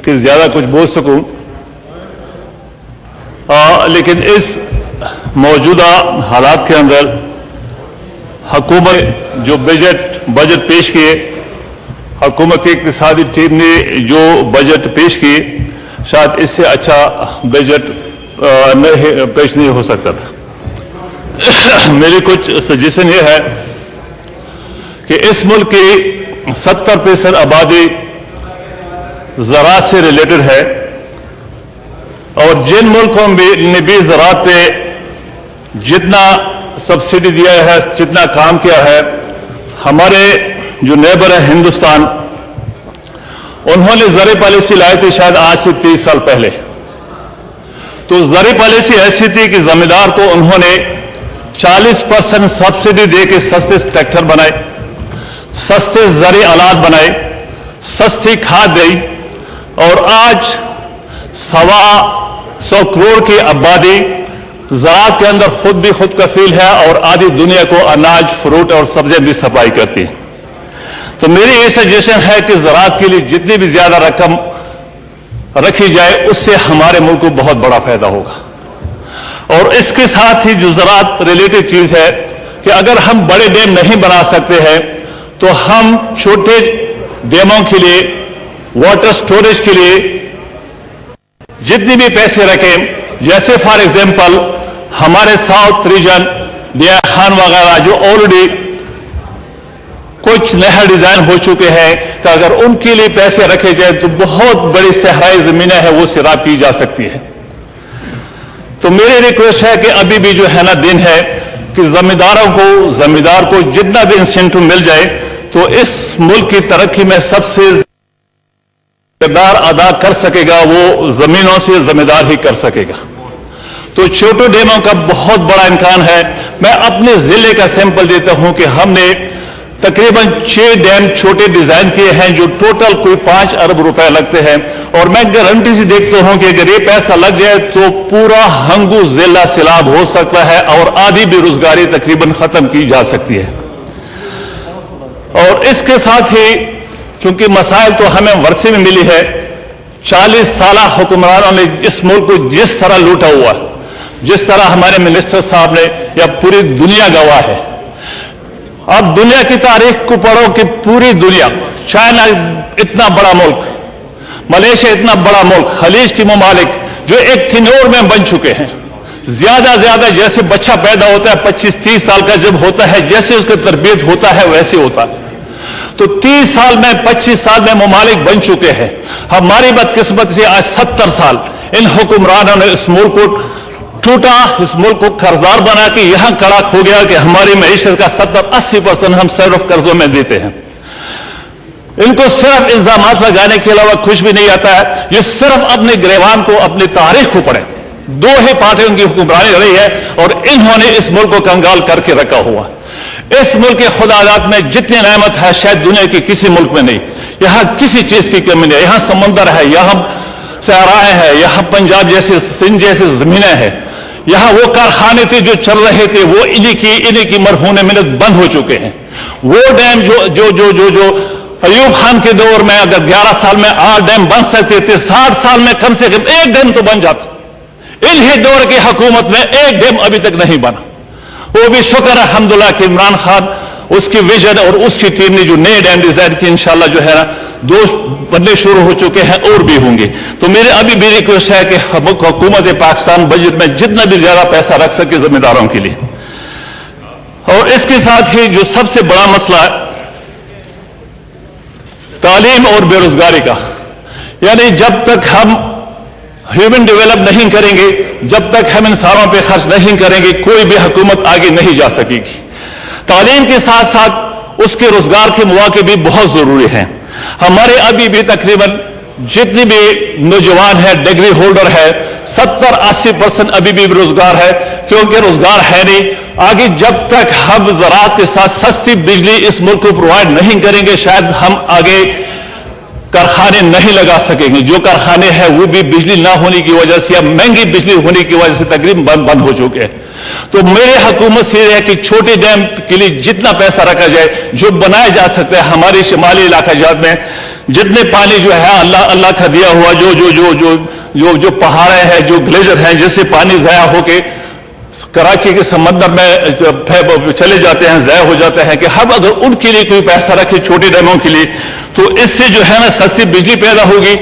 کہ زیادہ کچھ بول سکوں، لیکن اس موجودہ حالات کے اندر حکومت جو بجٹ پیش کیے، حکومت کی اقتصادی ٹیم نے جو بجٹ پیش کیے، شاید اس سے اچھا بجٹ پیش نہیں ہو سکتا تھا۔ میری کچھ سجیشن یہ ہے کہ اس ملک کی 70% آبادی زراعت سے ریلیٹڈ ہے، اور جن ملکوں نے بھی زراعت پہ جتنا سبسڈی دیا ہے، جتنا کام کیا ہے، ہمارے جو نیبر ہے ہندوستان، انہوں نے زرعی پالیسی لائی تھی شاید آج سے 30 سال پہلے۔ تو زرعی پالیسی ایسی تھی کہ زمیندار کو انہوں نے 40% سبسڈی دے کے سستے ٹریکٹر بنائے، سستے زرعی آلات بنائے، سستی کھاد دی، اور آج 125 کروڑ کی آبادی زراعت کے اندر خود بھی خود کفیل ہے، اور آدھی دنیا کو اناج، فروٹ اور سبزیاں بھی سپلائی کرتی ہے۔ تو میری یہ سجیشن ہے کہ زراعت کے لیے جتنی بھی زیادہ رقم رکھی جائے، اس سے ہمارے ملک کو بہت بڑا فائدہ ہوگا۔ اور اس کے ساتھ ہی جو زراعت ریلیٹڈ چیز ہے کہ اگر ہم بڑے ڈیم نہیں بنا سکتے ہیں تو ہم چھوٹے ڈیموں کے لیے، واٹر سٹوریج کے لیے جتنی بھی پیسے رکھیں، جیسے فار ایگزامپل ہمارے ساؤتھ ریجن دیا خان وغیرہ جو آلریڈی کچھ نہر ڈیزائن ہو چکے ہیں، کہ اگر ان کے لیے پیسے رکھے جائیں تو بہت بڑی صحرائی زمینیں ہیں وہ سیراب کی جا سکتی ہے۔ تو میری ریکویسٹ ہے کہ ابھی بھی جو ہے نا دن ہے کہ زمیندار کو جتنا بھی انسینٹو مل جائے تو اس ملک کی ترقی میں سب سے کردار ادا کر سکے گا، وہ زمینوں سے زمیندار ہی کر سکے گا۔ تو چھوٹے ڈیموں کا بہت بڑا امکان ہے۔ میں اپنے ضلع کا سیمپل دیتا ہوں کہ ہم نے تقریباً 6 ڈیم چھوٹے ڈیزائن کیے ہیں جو ٹوٹل کوئی 5 ارب روپے لگتے ہیں، اور میں گارنٹی سے دیکھتا ہوں کہ اگر یہ پیسہ لگ جائے تو پورا ہنگو ضلع سیلاب ہو سکتا ہے، اور آدھی بے روزگاری تقریباً ختم کی جا سکتی ہے۔ اور اس کے ساتھ ہی چونکہ مسائل تو ہمیں ورثے میں ملی ہے، 40 سالہ حکمرانوں نے اس ملک کو جس طرح لوٹا ہوا، جس طرح ہمارے منسٹر صاحب نے، یا پوری دنیا گواہ ہے۔ اب دنیا کی تاریخ کو پڑھو کہ پوری دنیا، چائنا اتنا بڑا ملک، ملیشیا اتنا بڑا ملک، خلیج کے ممالک جو ایک ٹینور میں بن چکے ہیں، زیادہ جیسے بچہ پیدا ہوتا ہے 25-30 سال کا جب ہوتا ہے، جیسے اس کا تربیت ہوتا ہے ویسے ہوتا ہے۔ تو 30 سال میں 25 سال میں ممالک بن چکے ہیں۔ ہماری بدقسمتی سے آج 70 سال ان حکمرانوں نے اس ملک کو ٹوٹا، اس ملک کو قرضدار بنا کے یہاں کڑا ہو گیا کہ ہماری معیشت کا 70-80% ہم صرف قرضوں میں دیتے ہیں۔ ان کو صرف الزامات لگانے کے علاوہ کچھ بھی نہیں آتا ہے۔ یہ صرف اپنے گریبان کو، اپنی تاریخ کو پڑھیں۔ 2 ہی پارٹیوں کی حکمرانی رہی ہے اور انہوں نے اس ملک کو کنگال کر کے رکھا ہوا۔ اس ملک کے خداداد میں جتنی نعمت ہے شاید دنیا کے کسی ملک میں نہیں۔ یہاں کسی چیز کی کمی نہیں، یہاں سمندر ہے، یہاں صحرائیں ہیں، یہاں پنجاب جیسے، سندھ جیسے زمینیں ہیں، یہاں وہ کارخانے تھے جو چل رہے تھے، وہ انہی کی مرہون منت بند ہو چکے ہیں۔ وہ ڈیم جو ایوب خان کے دور میں اگر 11 سال میں 8 ڈیم بن سکتے تھے، 60 سال میں کم سے کم 1 ڈیم تو بن جاتا۔ انہی دور کی حکومت میں 1 ڈیم ابھی تک نہیں بنا۔ وہ بھی شکر ہے الحمدللہ کہ عمران خان، اس کی ویژن اور اس کی ٹیم نے جو نئے ڈیم ڈیزائن کی، انشاءاللہ جو ہے نا 2 بننے شروع ہو چکے ہیں اور بھی ہوں گے۔ تو میرے ابھی بھی ریکویسٹ ہے کہ حکومت پاکستان بجٹ میں جتنا بھی زیادہ پیسہ رکھ سکے ذمہ کے لیے۔ اور اس کے ساتھ ہی جو سب سے بڑا مسئلہ ہے تعلیم اور بے روزگاری کا، یعنی جب تک ہم ہیومن ڈیولپ نہیں کریں گے، جب تک ہم انسانوں پہ خرچ نہیں کریں گے، کوئی بھی حکومت آگے نہیں جا سکے گی۔ تعلیم کے ساتھ ساتھ اس کے روزگار کے مواقع بھی بہت ضروری ہیں۔ ہمارے ابھی بھی تقریباً جتنی بھی نوجوان ہیں، ڈگری ہولڈر ہے، 70-80% ابھی بھی روزگار ہے، کیونکہ روزگار ہے نہیں۔ آگے جب تک ہم زراعت کے ساتھ سستی بجلی اس ملک کو پرووائڈ نہیں کریں گے، شاید ہم آگے کارخانے نہیں لگا سکیں گے۔ جو کارخانے ہیں وہ بھی بجلی نہ ہونے کی وجہ سے یا مہنگی بجلی ہونے کی وجہ سے تقریباً بند ہو چکے ہیں۔ تو میرے حکومت سے یہ ہے کہ چھوٹے ڈیم کے لیے جتنا پیسہ رکھا جائے، جو بنایا جا سکتا ہے ہمارے شمالی علاقہ جات میں، جتنے پانی جو ہے اللہ کا دیا ہوا جو پہاڑیں ہیں, جو گلیشر ہیں, جس سے پانی ضائع ہو کے کراچی کے سمندر میں چلے جاتے ہیں, ضائع ہو جاتے ہیں, کہ ہم اگر ان کے لیے کوئی پیسہ رکھے چھوٹے ڈیموں کے لیے, تو اس سے جو ہے نا سستی بجلی پیدا ہوگی,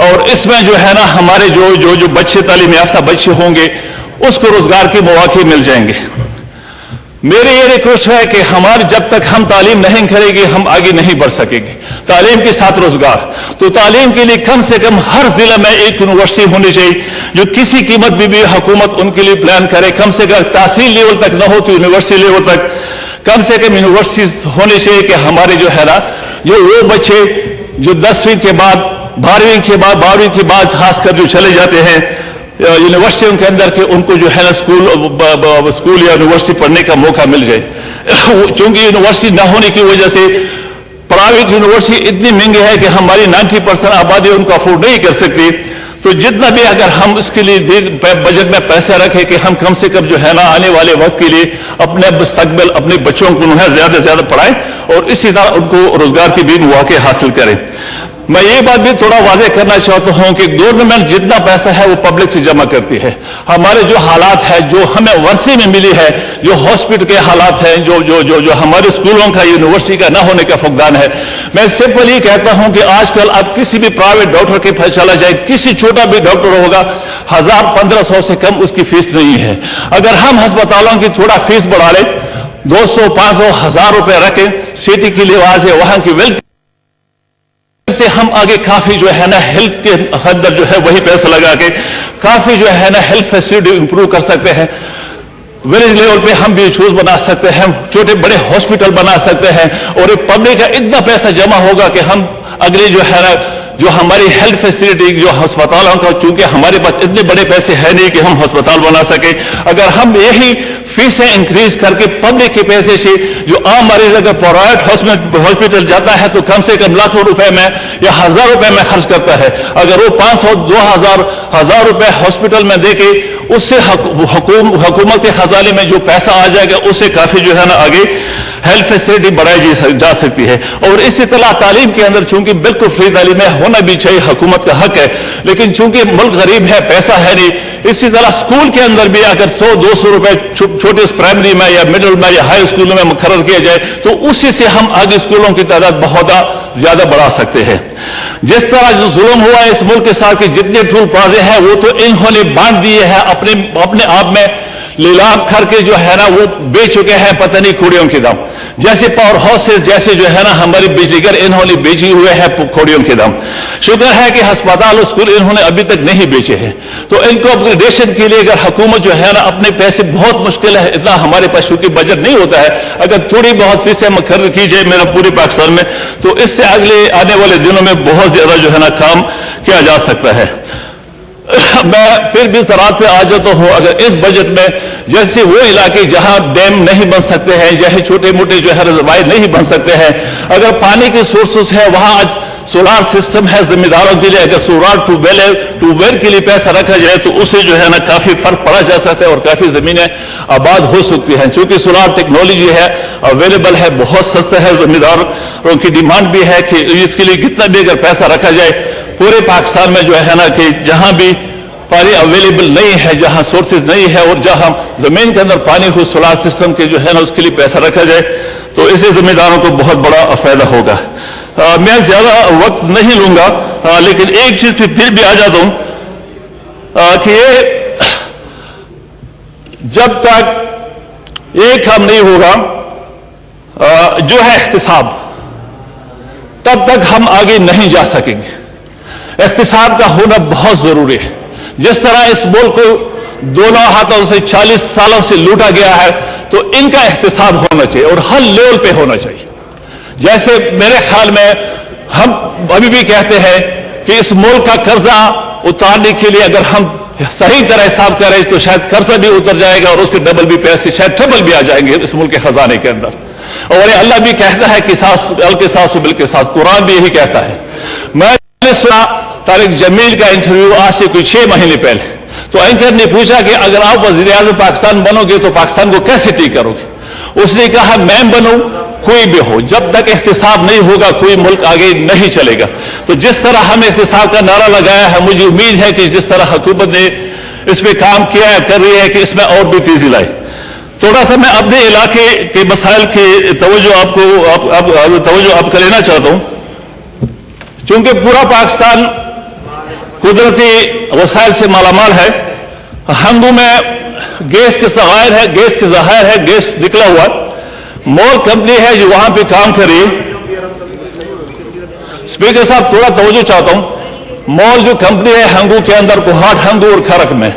اور اس میں جو ہے نا ہمارے جو بچے تعلیم یافتہ بچے ہوں گے اس کو روزگار کے مواقع مل جائیں گے. میری یہ ریکویسٹ ہے کہ ہماری جب تک ہم تعلیم نہیں کریں گے ہم آگے نہیں بڑھ سکیں گے. تعلیم کے ساتھ روزگار, تو تعلیم کے لیے کم سے کم ہر ضلع میں ایک یونیورسٹی ہونی چاہیے, جو کسی قیمت بھی حکومت ان کے لیے پلان کرے. کم سے کم تحصیل لیول تک نہ ہو تو یونیورسٹی لیول تک کم سے کم یونیورسٹیز ہونی چاہیے, کہ ہمارے جو ہے نا وہ بچے جو 10ویں کے بعد 12ویں کے بعد خاص کر جو چلے جاتے ہیں یونیورسٹیوں کے اندر, کہ ان کو جو ہے نا اسکول یا یونیورسٹی پڑھنے کا موقع مل جائے. چونکہ یونیورسٹی نہ ہونے کی وجہ سے پرائیویٹ یونیورسٹی اتنی مہنگی ہے کہ ہماری 90% آبادی ان کو افورڈ نہیں کر سکتی. تو جتنا بھی اگر ہم اس کے لیے بجٹ میں پیسے رکھیں کہ ہم کم سے کم جو ہے نا آنے والے وقت کے لیے اپنے مستقبل اپنے بچوں کو زیادہ سے زیادہ پڑھائیں, اور اسی طرح ان کو روزگار کے بھی مواقع حاصل کریں. میں یہ بات بھی تھوڑا واضح کرنا چاہتا ہوں کہ گورنمنٹ جتنا پیسہ ہے وہ پبلک سے جمع کرتی ہے. ہمارے جو حالات ہیں جو ہمیں ورثے میں ملی ہے, جو ہاسپٹل کے حالات ہیں, جو ہمارے اسکولوں کا یونیورسٹی کا نہ ہونے کا فقدان ہے, میں سمپل یہ کہتا ہوں کہ آج کل آپ کسی بھی پرائیویٹ ڈاکٹر کے پاس چلا جائے, کسی چھوٹا بھی ڈاکٹر ہوگا 1000-1500 سے کم اس کی فیس نہیں ہے. اگر ہم ہسپتالوں کی تھوڑا فیس بڑھا لیں, 200-500-1000 روپے رکھیں سٹی کی لحاظ سے, وہاں کی ویلتھ سے ہم آگے کافی جو ہے نا ہیلتھ کے اندر جو ہے وہی پیسہ لگا کے کافی جو ہے نا ہیلتھ فیسلٹی امپروو کر سکتے ہیں. ولیج لیول پہ ہم بھی چھوز بنا سکتے ہیں, چھوٹے بڑے ہاسپٹل بنا سکتے ہیں, اور ایک پبلک کا اتنا پیسہ جمع ہوگا کہ ہم اگلے جو ہے نا جو ہماری ہیلتھ فیسلٹی جو ہسپتالوں کا, چونکہ ہمارے پاس اتنے بڑے پیسے ہیں نہیں کہ ہم ہسپتال بنا سکیں, اگر ہم یہی فیسیں انکریز کر کے پبلک کے پیسے سے جو عام مریض اگر پرائیویٹ ہاسپٹل جاتا ہے تو کم سے کم لاکھوں روپے میں یا 1000 روپے میں خرچ کرتا ہے, اگر وہ 500-2000 روپے ہاسپٹل میں دے کے اس سے حکومت کے خزانے میں جو پیسہ آ جائے گا اس سے کافی جو ہے نا آگے ہیلتھ فیسلٹی بڑھائی جا سکتی ہے. اور اسی طرح تعلیم کے اندر چونکہ بالکل فری تعلیم ہونا بھی چاہیے, حکومت کا حق ہے, لیکن چونکہ ملک غریب ہے, پیسہ ہے نہیں, اسی طرح اسکول کے اندر بھی اگر 100-200 روپے چھوٹے پرائمری میں یا مڈل میں یا ہائی اسکولوں میں مقرر کیا جائے تو اسی سے ہم آگے اسکولوں کی تعداد بہت زیادہ بڑھا سکتے ہیں. جس طرح جو ظلم ہوا ہے اس ملک کے ساتھ کہ جتنے ٹول پلازے ہیں وہ تو انہوں نے بانٹ دیے ہیں اپنے آپ میں لیلام کر کے جو ہے نا وہ بیچ چکے ہیں پتہ نہیں کوڑیوں کے دم, جیسے پاور ہاؤسز جیسے جو ہے نا ہماری بجلی گھر انہوں نے بیچے ہوئے ہیں کوڑیوں کے دم. شکر ہے کہ ہسپتال اسکول انہوں نے ابھی تک نہیں بیچے ہیں. تو ان کو اپگریڈیشن کے لیے اگر حکومت جو ہے نا اپنے پیسے بہت مشکل ہے, اتنا ہمارے پاس چونکہ بجٹ نہیں ہوتا ہے, اگر تھوڑی بہت فیسیں مقرر کی جائے میرا پورے پاکستان میں تو اس سے اگلے آنے والے دنوں میں بہت زیادہ جو ہے نا کام کیا جا سکتا ہے. میں پھر بھی زراعت پہ آ جاتا ہوں. اگر اس بجٹ میں جیسے وہ علاقے جہاں ڈیم نہیں بن سکتے ہیں, جہاں چھوٹے موٹے جو ہے ریزروائر نہیں بن سکتے ہیں, اگر پانی کے سورسز ہے وہاں آج سولار سسٹم ہے ذمہ داروں کے لیے, اگر سولار ٹیوب ویل کے لیے پیسہ رکھا جائے تو اسے جو ہے نا کافی فرق پڑا جا سکتا ہے اور کافی زمینیں آباد ہو سکتی ہیں. چونکہ سولار ٹیکنالوجی ہے اویلیبل ہے, بہت سستا ہے, ذمہ داروں کی ڈیمانڈ بھی ہے کہ اس کے لیے کتنا بھی اگر پیسہ رکھا جائے پورے پاکستان میں جو ہے نا کہ جہاں بھی پانی اویلیبل نہیں ہے, جہاں سورسز نہیں ہے اور جہاں زمین کے اندر پانی ہو سولار سسٹم کے جو ہے نا اس کے لیے پیسہ رکھا جائے تو اسے ذمہ داروں کو بہت بڑا فائدہ ہوگا. میں زیادہ وقت نہیں لوں گا, لیکن ایک چیز پھر بھی آ جاتا ہوں کہ یہ جب تک ایک کام نہیں ہوگا جو ہے احتساب, تب تک ہم آگے نہیں جا سکیں گے. احتساب کا ہونا بہت ضروری ہے. جس طرح اس ملک کو دونوں ہاتھوں سے 40 سالوں سے لوٹا گیا ہے تو ان کا احتساب ہونا چاہیے اور ہر لیول پہ ہونا چاہیے. جیسے میرے خیال میں ہم ابھی بھی کہتے ہیں کہ اس ملک کا قرضہ اتارنے کے لیے اگر ہم صحیح طرح حساب کریں تو شاید قرضہ بھی اتر جائے گا اور اس کے ڈبل بھی پیسے شاید ٹربل بھی آ جائیں گے اس ملک کے خزانے کے اندر. اور اللہ بھی کہتا ہے کہ القصاص بالقصاص, قرآن بھی یہی کہتا ہے. میں نے سنا طارق جمیل کا انٹرویو آج سے کوئی 6 مہینے پہلے, تو اینکر نے پوچھا کہ اگر آپ وزیر اعظم پاکستان بنو گے تو پاکستان کو کیسے ٹھیک کرو گے. اس نے کہا میں بنوں کوئی بھی ہو، جب تک احتساب نہیں ہوگا کوئی ملک آگے نہیں چلے گا. تو جس طرح ہم احتساب کا نعرہ لگایا ہے، مجھے امید ہے کہ جس طرح حکومت نے اس پہ کام کیا ہے، کر رہی ہے، کہ اس میں اور بھی تیزی لائے. تھوڑا سا میں اپنے علاقے کے مسائل کی توجہ آپ کا لینا چاہتا ہوں. چونکہ پورا پاکستان قدرتی وسائل سے مالا مال ہے. ہنگو میں گیس کے ذخائر ہے، گیس نکلا ہوا. مول کمپنی ہے جو وہاں پہ کام کر رہی ہے. اسپیکر صاحب تھوڑا توجہ چاہتا ہوں. مول جو کمپنی ہے ہنگو کے اندر، کوہاٹ ہنگو اور کھرک میں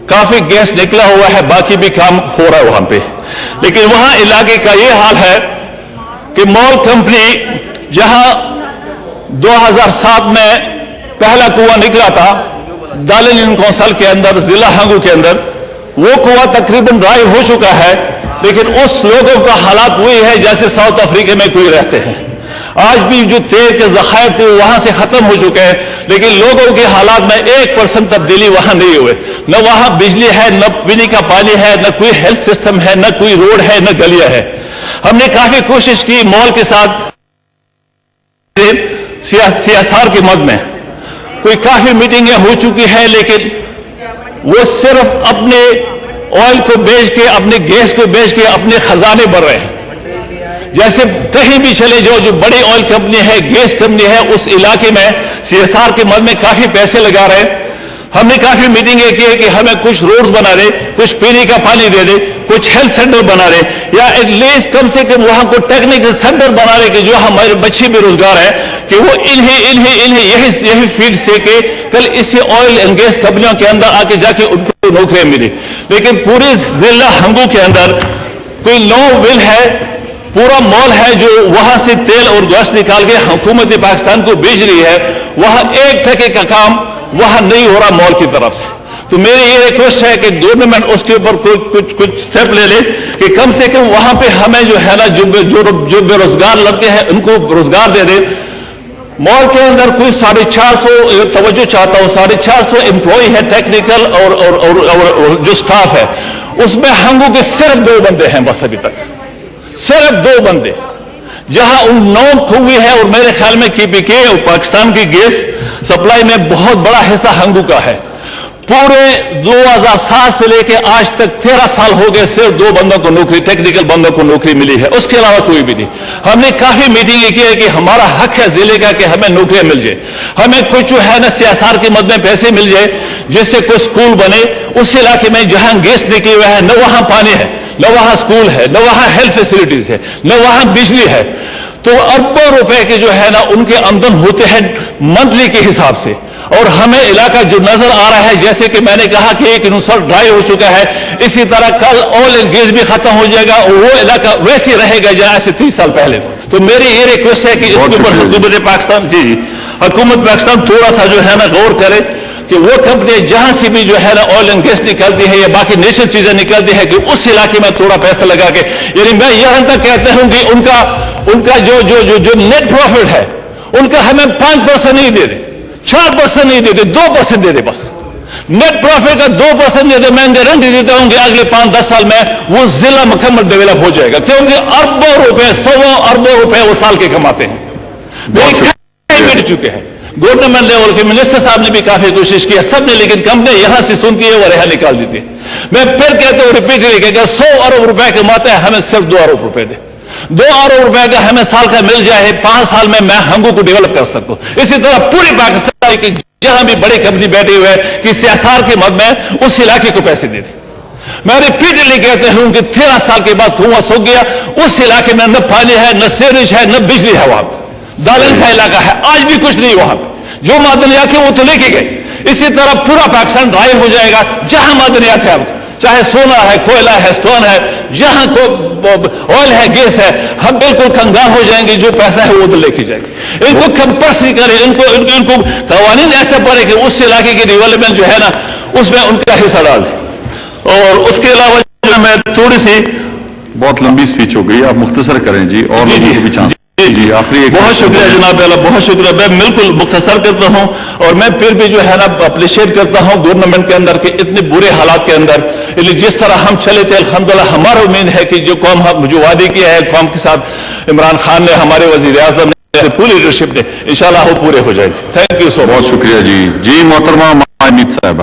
کافی گیس نکلا ہوا ہے، باقی بھی کام ہو رہا ہے وہاں پہ. لیکن وہاں علاقے کا یہ حال ہے کہ مول کمپنی جہاں 2007 میں پہلا کنواں نکلا تھا دالن یونین کونسل کے اندر، ضلع ہنگو کے اندر، وہ کنواں تقریباً ڈرائی ہو چکا ہے. لیکن اس لوگوں کا حالات وہی ہے جیسے ساؤتھ افریقہ میں کوئی رہتے ہیں. آج بھی جو تیل کے ذخائر تھے وہاں سے ختم ہو چکے ہیں، لیکن لوگوں کے حالات میں 1% تبدیلی وہاں نہیں ہوئے. نہ وہاں بجلی ہے، نہ پینے کا پانی ہے، نہ کوئی ہیلتھ سسٹم ہے، نہ کوئی روڈ ہے، نہ گلیاں ہے. ہم نے کافی کوشش کی مول کے ساتھ CSR کے مد میں، کوئی کافی میٹنگیں ہو چکی ہیں، لیکن وہ صرف اپنے آئل کو بیچ کے، اپنے گیس کو بیچ کے اپنے خزانے بھر رہے ہیں. جیسے کہیں بھی چلے جاؤ، جو بڑی آئل کمپنی ہے، گیس کمپنی ہے، اس علاقے میں CSR کے مد میں کافی پیسے لگا رہے ہیں. ہم نے کافی میٹنگیں کی کہ ہمیں کچھ روڈز بنا دے، کچھ پینے کا پانی دے دے، کچھ ہیلتھ سینٹر بنا دے، یا ایٹ لیسٹ کم سے کم وہاں کو ٹیکنیکل سینٹر بنا دے کہ جو ہمارے بچے بے روزگار ہیں کہ وہ انہیں یہی فیلڈ سے کہ کل اسی آئل اینڈ گیس کمپنیوں کے اندر آ کے جا کے ان کو نوکریاں ملی. لیکن پورے ضلع ہنگو کے اندر کوئی 9 ول ہے، پورا مال ہے جو وہاں سے تیل اور گیس نکال کے حکومت پاکستان کو بیچ رہی ہے. وہاں 1 ٹکے کا کام وہاں نہیں ہو رہا مال کی طرف سے. تو میری یہ ریکویسٹ ہے کہ گورنمنٹ اس کے اوپر کچھ سٹیپ لے لے کہ کم سے کم وہاں پہ ہمیں جو ہے نا جو بے روزگار لڑکے ہیں ان کو روزگار دے دے. مال کے اندر کوئی 450 توجہ چاہتا ہوں، 450 امپلائی ہے ٹیکنیکل اور جو سٹاف ہے، اس میں ہنگو کے صرف 2 بندے ہیں بس ابھی تک، صرف 2 بندے. جہاں ان 9 کھوئی ہے، اور میرے خیال میں KPK اور پاکستان کی گیس سپلائی میں بہت بڑا حصہ ہنگو کا ہے. پورے 2007 سے لے کے آج تک 13 سال ہو گئے، صرف 2 بندوں کو نوکری، ٹیکنیکل بندوں کو نوکری ملی ہے، اس کے علاوہ کوئی بھی نہیں. ہم نے کافی میٹنگیں کی ہے کہ ہمارا حق ہے ضلع کا کہ ہمیں نوکریاں مل جائے، ہمیں کچھ جو ہے نا CSR کے مد میں پیسے مل جائے جس سے کوئی سکول بنے. اس علاقے میں جہاں گیس نکلے ہوئے ہیں نہ وہاں پانی ہے، نہ وہاں سکول ہے، نہ وہاں ہیلتھ فیسلٹیز ہے، نہ وہاں بجلی ہے. تو اربوں روپے کے جو ہے نا ان کے آمدن ہوتے ہیں منتھلی کے حساب سے. اور ہمیں علاقہ جو نظر آ رہا ہے، جیسے کہ میں نے کہا کہ ایک نسل ڈرائی ہو چکا ہے، اسی طرح کل آئل اینڈ گیس بھی ختم ہو جائے گا اور وہ علاقہ ویسے رہے گا جیسے 30 سال پہلے تھا. تو میری یہ ریکویسٹ ہے کہ اس کے اوپر حکومت پاکستان حکومت پاکستان تھوڑا سا جو ہے نا غور کرے کہ وہ کمپنی جہاں سے بھی جو ہے نا آئل اینڈ گیس نکلتی ہے یا باقی نیچرل چیزیں نکلتی ہے کہ اس علاقے میں تھوڑا پیسہ لگا کے، یعنی میں یہاں تک کہتا ہوں کہ ان کا جو نیٹ پروفٹ ہے ان کا ہمیں 5% نہیں دے دے، 4% نہیں دے دے، 2% دے دے بس. نیٹ پروفٹ کا 2% دے دے. میں گارنٹی دیتا ہوں کہ اگلے 5-10 سال میں وہ ضلع مکمل ڈیولپ ہو جائے گا، کیونکہ اربوں روپے، 100 اربوں روپے وہ سال کے کماتے ہیں. مٹ چکے ہیں. گورنمنٹ لیول کے منسٹر صاحب نے بھی کافی کوشش کی ہے سب نے، لیکن کمپنی یہاں سے سنتی ہے وہ رہا نکال دیتی ہے. میں پھر کہتا ہوں ریپیٹلی کہ اگر 100 ارب روپے کماتے ہیں ہمیں صرف 2 ارب روپے دے. 2 ارب روپے کا ہمیں سال کا مل جائے، 5 سال میں ہنگو کو ڈیولپ کر سکوں. اسی طرح پوری پاکستان کی جہاں بھی بڑی کمپنی بیٹھے ہوئے کہ CSR کے مد میں اس علاقے کو پیسے دے دی. میں ریپیٹلی کہتا ہوں کہ 13 سال کے بعد کنواں سوکھ گیا. اس علاقے میں نہ پانی ہے، نہ سیوریج ہے، نہ بجلی ہے. وہاں دالن کا علاقہ ہے، آج بھی کچھ نہیں. وہاں جو معدنیات تھے وہ تو لے کے گئے. اسی طرح پورا پاکستان ڈرائی ہو جائے گا. جہاں معدنیات ہے، آپ چاہے سونا ہے، کوئلہ ہے، اسٹون ہے، جہاں آئل ہے، گیس ہے، ہم بالکل کنگال ہو جائیں گے. جو پیسہ ہے وہ تو لے کے جائیں گے. ان کو کمپلسری کرے، ان کو قوانین ایسے پڑے کہ اس علاقے کی ڈیولپمنٹ جو ہے نا اس میں ان کا حصہ ڈال دیں. اور اس کے علاوہ میں تھوڑی سی بہت لمبی سپیچ ہو گئی، آپ مختصر کریں جی اور لوگوں کو بھی چانس جی آخری بہت شکریہ جناب اعلیٰ، بہت شکریہ. میں بالکل مختصر کرتا ہوں، اور میں پھر بھی جو ہے نا اپریشیٹ کرتا ہوں گورنمنٹ کے اندر کہ اتنے برے حالات کے اندر جس طرح ہم چلے تھے الحمدللہ، ہمارا امید ہے کہ جو قوم جو وعدے کیا ہے قوم کے ساتھ عمران خان نے، ہمارے وزیر اعظم نے، پوری لیڈرشپ نے، انشاءاللہ وہ پورے ہو جائیں گے. تھینک یو سو مچ. بہت شکریہ جی. جی محترمہ ماہمید صاحبہ.